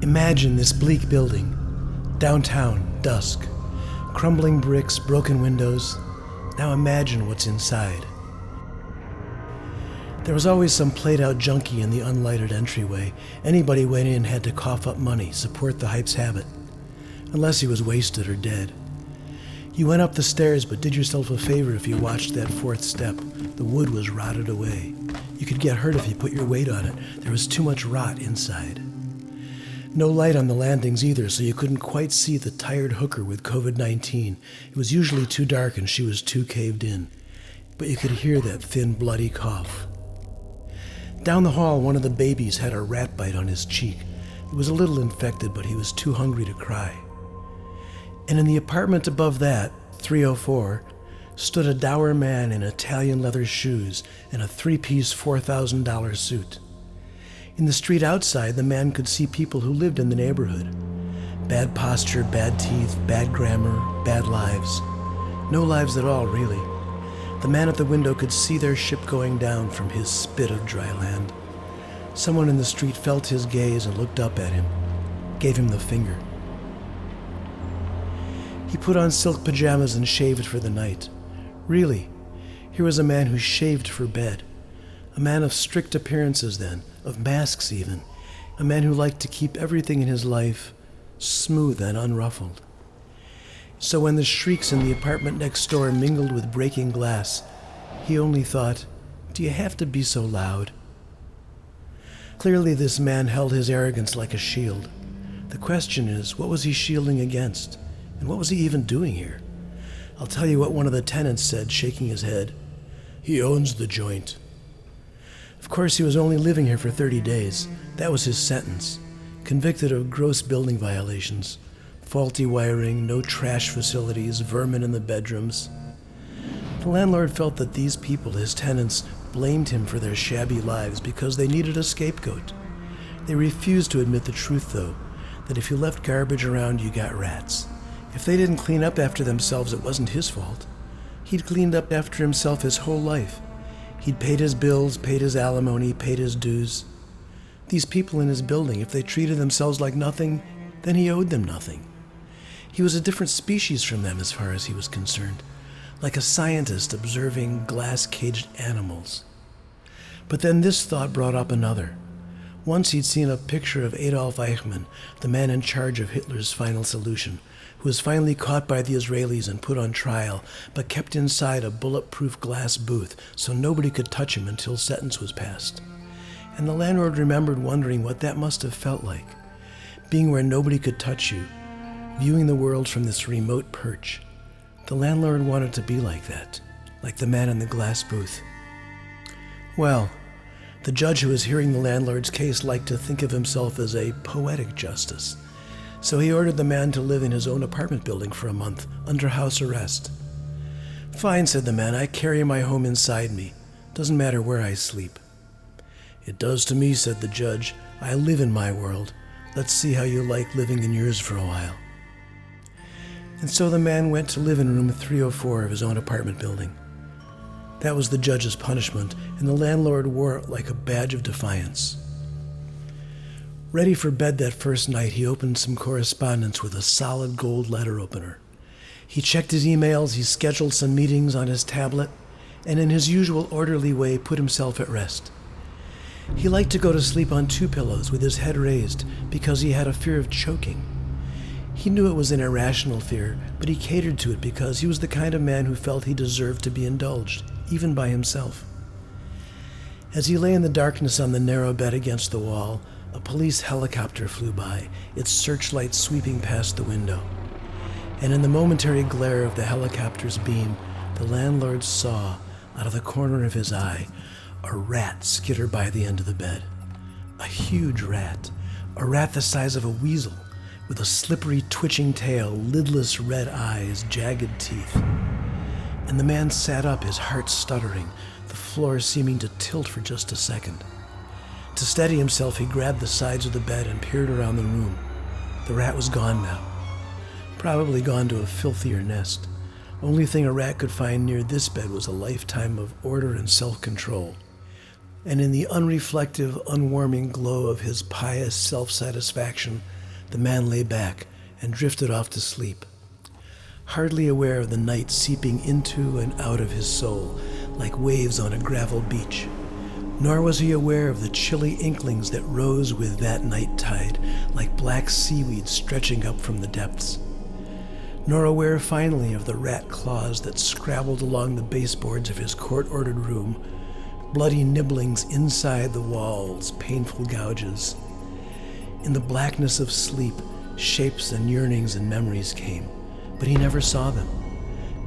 Imagine this bleak building, downtown, dusk, crumbling bricks, broken windows. Now imagine what's inside. There was always some played-out junkie in the unlighted entryway. Anybody went in had to cough up money, support the hype's habit, unless he was wasted or dead. You went up the stairs, but did yourself a favor if you watched that fourth step. The wood was rotted away. You could get hurt if you put your weight on it. There was too much rot inside. No light on the landings either, so you couldn't quite see the tired hooker with COVID-19. It was usually too dark and she was too caved in. But you could hear that thin, bloody cough. Down the hall, one of the babies had a rat bite on his cheek. It was a little infected, but he was too hungry to cry. And in the apartment above that, 304, stood a dour man in Italian leather shoes and a three-piece $4,000 suit. In the street outside, the man could see people who lived in the neighborhood. Bad posture, bad teeth, bad grammar, bad lives. No lives at all, really. The man at the window could see their ship going down from his spit of dry land. Someone in the street felt his gaze and looked up at him, gave him the finger. He put on silk pajamas and shaved for the night. Really, here was a man who shaved for bed. A man of strict appearances then, of masks even. A man who liked to keep everything in his life smooth and unruffled. So when the shrieks in the apartment next door mingled with breaking glass, he only thought, do you have to be so loud? Clearly this man held his arrogance like a shield. The question is, what was he shielding against? And what was he even doing here? I'll tell you what one of the tenants said, shaking his head. He owns the joint. Of course, he was only living here for 30 days. That was his sentence. Convicted of gross building violations. Faulty wiring, no trash facilities, vermin in the bedrooms. The landlord felt that these people, his tenants, blamed him for their shabby lives because they needed a scapegoat. They refused to admit the truth, though, that if you left garbage around, you got rats. If they didn't clean up after themselves, it wasn't his fault. He'd cleaned up after himself his whole life. He'd paid his bills, paid his alimony, paid his dues. These people in his building, if they treated themselves like nothing, then he owed them nothing. He was a different species from them as far as he was concerned, like a scientist observing glass-caged animals. But then this thought brought up another. Once he'd seen a picture of Adolf Eichmann, the man in charge of Hitler's final solution, who was finally caught by the Israelis and put on trial, but kept inside a bulletproof glass booth so nobody could touch him until sentence was passed. And the landlord remembered wondering what that must have felt like, being where nobody could touch you, viewing the world from this remote perch. The landlord wanted to be like that, like the man in the glass booth. Well, the judge who was hearing the landlord's case liked to think of himself as a poetic justice. So he ordered the man to live in his own apartment building for a month, under house arrest. Fine, said the man, I carry my home inside me. Doesn't matter where I sleep. It does to me, said the judge. I live in my world. Let's see how you like living in yours for a while. And so the man went to live in room 304 of his own apartment building. That was the judge's punishment, and the landlord wore it like a badge of defiance. Ready for bed that first night, he opened some correspondence with a solid gold letter opener. He checked his emails, he scheduled some meetings on his tablet, and in his usual orderly way put himself at rest. He liked to go to sleep on 2 pillows with his head raised because he had a fear of choking. He knew it was an irrational fear, but he catered to it because he was the kind of man who felt he deserved to be indulged, even by himself. As he lay in the darkness on the narrow bed against the wall, a police helicopter flew by, its searchlight sweeping past the window. And in the momentary glare of the helicopter's beam, the landlord saw, out of the corner of his eye, a rat skitter by the end of the bed. A huge rat, a rat the size of a weasel, with a slippery, twitching tail, lidless red eyes, jagged teeth. And the man sat up, his heart stuttering, the floor seeming to tilt for just a second. To steady himself, he grabbed the sides of the bed and peered around the room. The rat was gone now. Probably gone to a filthier nest. Only thing a rat could find near this bed was a lifetime of order and self-control. And in the unreflective, unwarming glow of his pious self-satisfaction, the man lay back and drifted off to sleep, hardly aware of the night seeping into and out of his soul like waves on a gravel beach. Nor was he aware of the chilly inklings that rose with that night tide, like black seaweed stretching up from the depths. Nor aware finally of the rat claws that scrabbled along the baseboards of his court-ordered room, bloody nibblings inside the walls, painful gouges. In the blackness of sleep, shapes and yearnings and memories came, but he never saw them.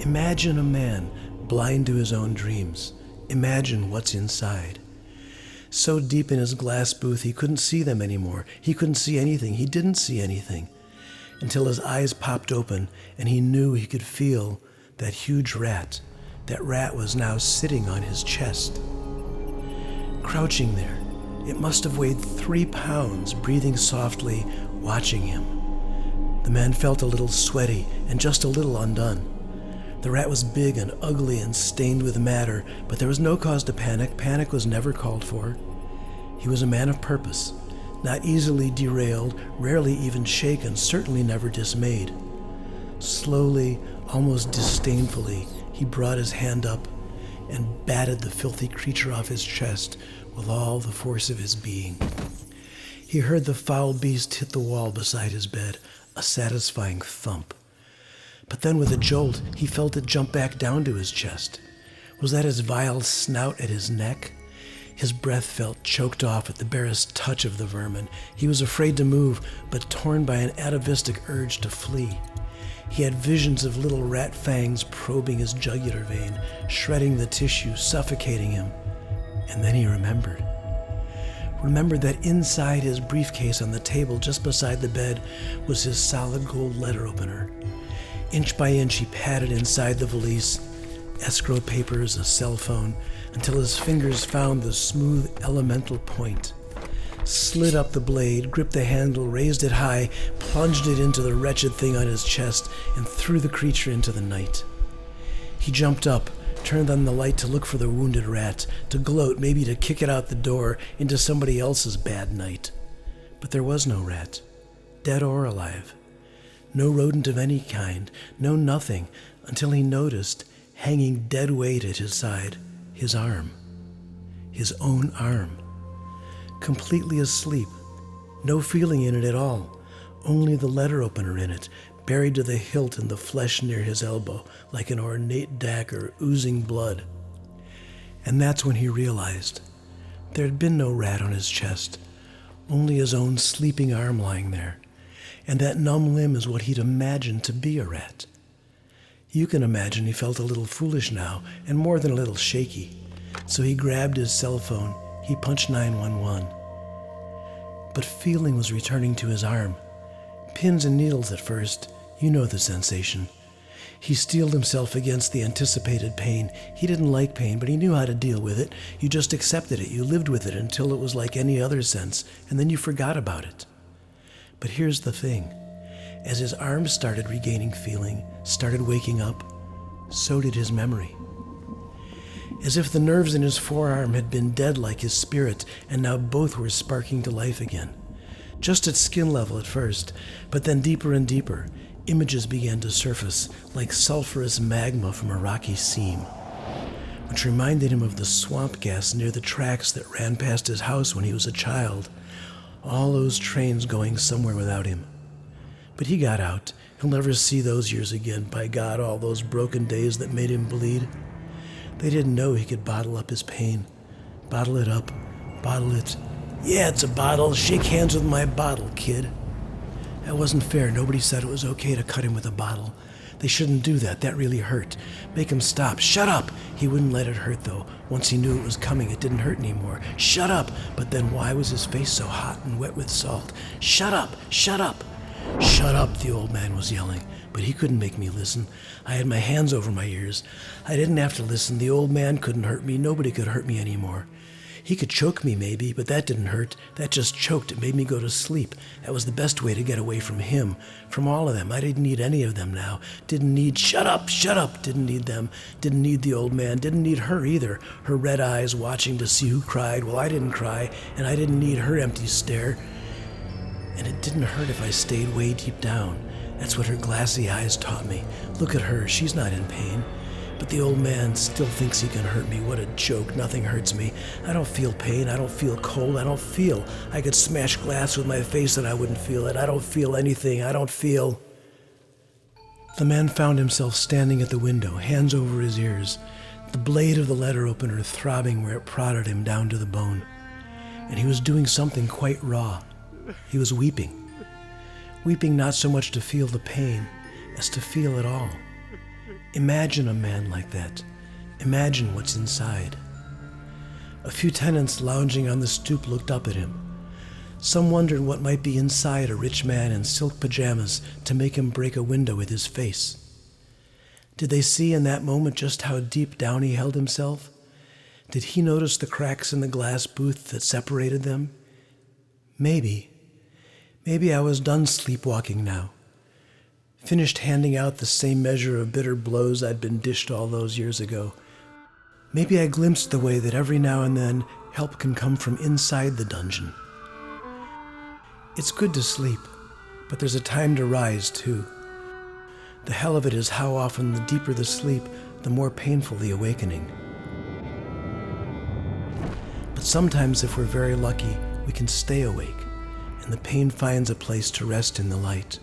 Imagine a man blind to his own dreams. Imagine what's inside. So deep in his glass booth he couldn't see them anymore. He couldn't see anything. He didn't see anything. Until his eyes popped open and he knew he could feel that huge rat. That rat was now sitting on his chest. Crouching there, it must have weighed 3 pounds, breathing softly, watching him. The man felt a little sweaty and just a little undone. The rat was big and ugly and stained with matter, but there was no cause to panic. Panic was never called for. He was a man of purpose, not easily derailed, rarely even shaken, certainly never dismayed. Slowly, almost disdainfully, he brought his hand up and batted the filthy creature off his chest with all the force of his being. He heard the foul beast hit the wall beside his bed, a satisfying thump. But then with a jolt, he felt it jump back down to his chest. Was that his vile snout at his neck? His breath felt choked off at the barest touch of the vermin. He was afraid to move, but torn by an atavistic urge to flee. He had visions of little rat fangs probing his jugular vein, shredding the tissue, suffocating him. And then he remembered. Remembered that inside his briefcase on the table just beside the bed was his solid gold letter opener. Inch by inch he patted inside the valise, escrow papers, a cell phone, until his fingers found the smooth elemental point. Slid up the blade, gripped the handle, raised it high, plunged it into the wretched thing on his chest, and threw the creature into the night. He jumped up, turned on the light to look for the wounded rat, to gloat, maybe to kick it out the door into somebody else's bad night. But there was no rat, dead or alive. No rodent of any kind, no nothing, until he noticed, hanging dead weight at his side, his arm. His own arm. Completely asleep. No feeling in it at all. Only the letter opener in it, buried to the hilt in the flesh near his elbow, like an ornate dagger oozing blood. And that's when he realized there had been no rat on his chest, only his own sleeping arm lying there. And that numb limb is what he'd imagined to be a rat. You can imagine he felt a little foolish now, and more than a little shaky. So he grabbed his cell phone. He punched 911. But feeling was returning to his arm. Pins and needles at first. You know the sensation. He steeled himself against the anticipated pain. He didn't like pain, but he knew how to deal with it. You just accepted it. You lived with it until it was like any other sense, and then you forgot about it. But here's the thing. As his arms started regaining feeling, started waking up, so did his memory. As if the nerves in his forearm had been dead like his spirit, and now both were sparking to life again. Just at skin level at first, but then deeper and deeper, images began to surface like sulfurous magma from a rocky seam, which reminded him of the swamp gas near the tracks that ran past his house when he was a child. All those trains going somewhere without him. But he got out. He'll never see those years again. By God, all those broken days that made him bleed. They didn't know he could bottle up his pain. Bottle it up. Bottle it. Yeah, it's a bottle. Shake hands with my bottle, kid. That wasn't fair. Nobody said it was okay to cut him with a bottle. They shouldn't do that. That really hurt. Make him stop. Shut up! He wouldn't let it hurt, though. Once he knew it was coming, it didn't hurt anymore. Shut up! But then why was his face so hot and wet with salt? Shut up! Shut up! Shut up, the old man was yelling. But he couldn't make me listen. I had my hands over my ears. I didn't have to listen. The old man couldn't hurt me. Nobody could hurt me anymore. He could choke me, maybe, but that didn't hurt. That just choked. It made me go to sleep. That was the best way to get away from him, from all of them. I didn't need any of them now. Didn't need, shut up, didn't need them. Didn't need the old man. Didn't need her either. Her red eyes watching to see who cried. Well, I didn't cry, and I didn't need her empty stare. And it didn't hurt if I stayed way deep down. That's what her glassy eyes taught me. Look at her, she's not in pain. But the old man still thinks he can hurt me. What a joke, nothing hurts me. I don't feel pain, I don't feel cold, I don't feel. I could smash glass with my face and I wouldn't feel it. I don't feel anything, I don't feel. The man found himself standing at the window, hands over his ears, the blade of the letter opener throbbing where it prodded him down to the bone. And he was doing something quite raw. He was weeping. Weeping not so much to feel the pain as to feel it all. Imagine a man like that. Imagine what's inside. A few tenants lounging on the stoop looked up at him. Some wondered what might be inside a rich man in silk pajamas to make him break a window with his face. Did they see in that moment just how deep down he held himself? Did he notice the cracks in the glass booth that separated them? Maybe. Maybe I was done sleepwalking now. Finished handing out the same measure of bitter blows I'd been dished all those years ago. Maybe I glimpsed the way that every now and then help can come from inside the dungeon. It's good to sleep, but there's a time to rise too. The hell of it is how often the deeper the sleep, the more painful the awakening. But sometimes if we're very lucky, we can stay awake, and the pain finds a place to rest in the light.